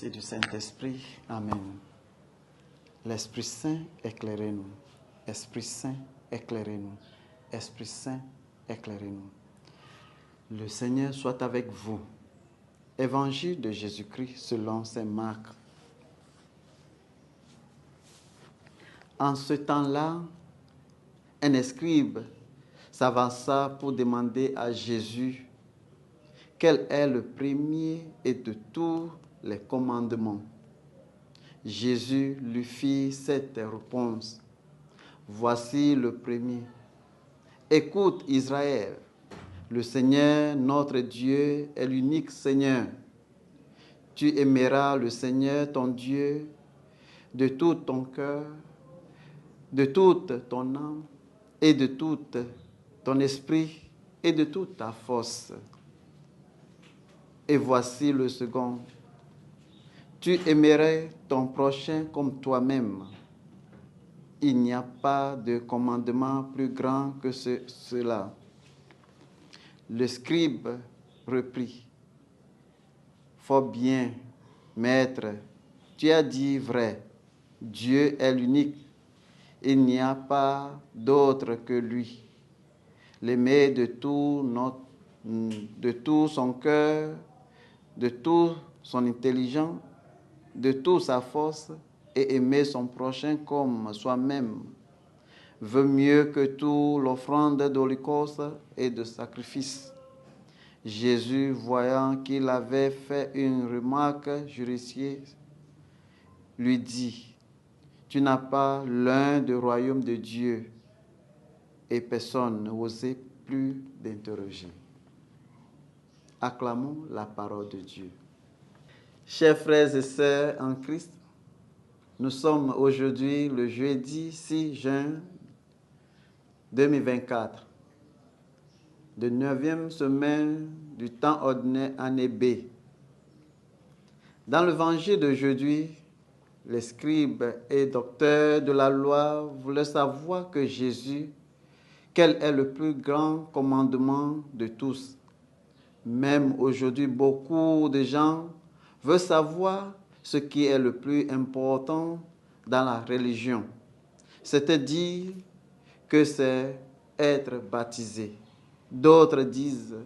Fils et du Saint-Esprit. Amen. L'Esprit Saint, éclairez-nous. Esprit Saint, éclairez-nous. Esprit Saint, éclairez-nous. Le Seigneur soit avec vous. Évangile de Jésus-Christ selon saint Marc. En ce temps-là, un scribe s'avança pour demander à Jésus quel est le premier et de tous les commandements. Jésus lui fit cette réponse. Voici le premier. Écoute Israël, le Seigneur notre Dieu est l'unique Seigneur. Tu aimeras le Seigneur ton Dieu de tout ton cœur, de toute ton âme et de tout ton esprit et de toute ta force. Et voici le second. Tu aimerais ton prochain comme toi-même. Il n'y a pas de commandement plus grand que cela. Le scribe reprit. Fort bien, maître, tu as dit vrai. Dieu est l'unique. Il n'y a pas d'autre que lui. L'aimer de tout son cœur, de toute son intelligence, de toute sa force, et aimer son prochain comme soi-même veut mieux que tout l'offrande d'holocauste et de sacrifice. Jésus, voyant qu'il avait fait une remarque judicieuse, lui dit, tu n'as pas l'un du royaume de Dieu. Et personne n'osait plus d'interroger. Acclamons la parole de Dieu. Chers frères et sœurs en Christ, nous sommes aujourd'hui le jeudi 6 juin 2024, de 9e semaine du temps ordinaire année B. Dans l'évangile d'aujourd'hui, les scribes et docteurs de la loi voulaient savoir que Jésus, quel est le plus grand commandement de tous. Même aujourd'hui, beaucoup de gens veulent savoir ce qui est le plus important dans la religion. C'est-à-dire que c'est être baptisé. D'autres disent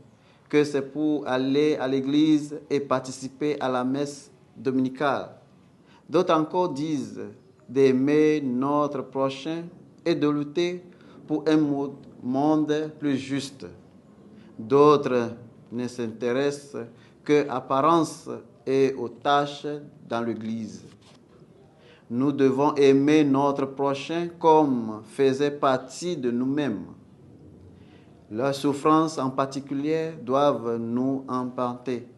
que c'est pour aller à l'église et participer à la messe dominicale. D'autres encore disent d'aimer notre prochain et de lutter pour un monde plus juste. D'autres ne s'intéressent qu'à l'apparence et aux tâches dans l'Église. Nous devons aimer notre prochain comme faisait partie de nous-mêmes. Leurs souffrances en particulier doivent nous emporter.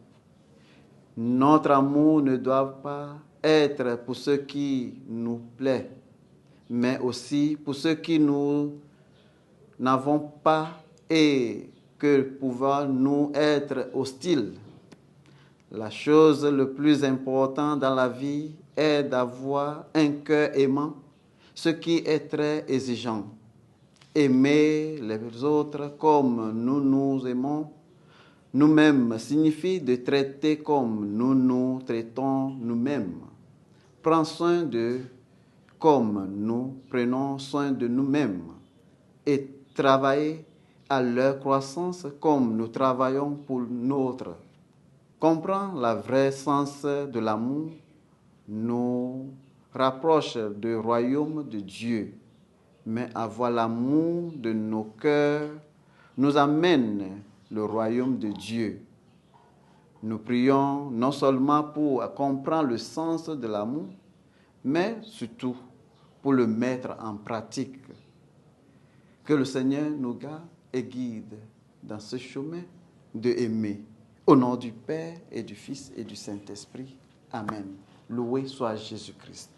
Notre amour ne doit pas être pour ce qui nous plaît, mais aussi pour ceux qui nous n'avons pas et que pouvons nous être hostiles. La chose la plus importante dans la vie est d'avoir un cœur aimant, ce qui est très exigeant. Aimer les autres comme nous nous aimons nous-mêmes signifie de traiter comme nous nous traitons nous-mêmes. Prendre soin d'eux comme nous prenons soin de nous-mêmes et travailler à leur croissance comme nous travaillons pour notre. Comprendre le vrai sens de l'amour nous rapproche du royaume de Dieu, mais avoir l'amour de nos cœurs nous amène le royaume de Dieu. Nous prions non seulement pour comprendre le sens de l'amour, mais surtout pour le mettre en pratique. Que le Seigneur nous garde et guide dans ce chemin de aimer. Au nom du Père et du Fils et du Saint-Esprit. Amen. Loué soit Jésus-Christ.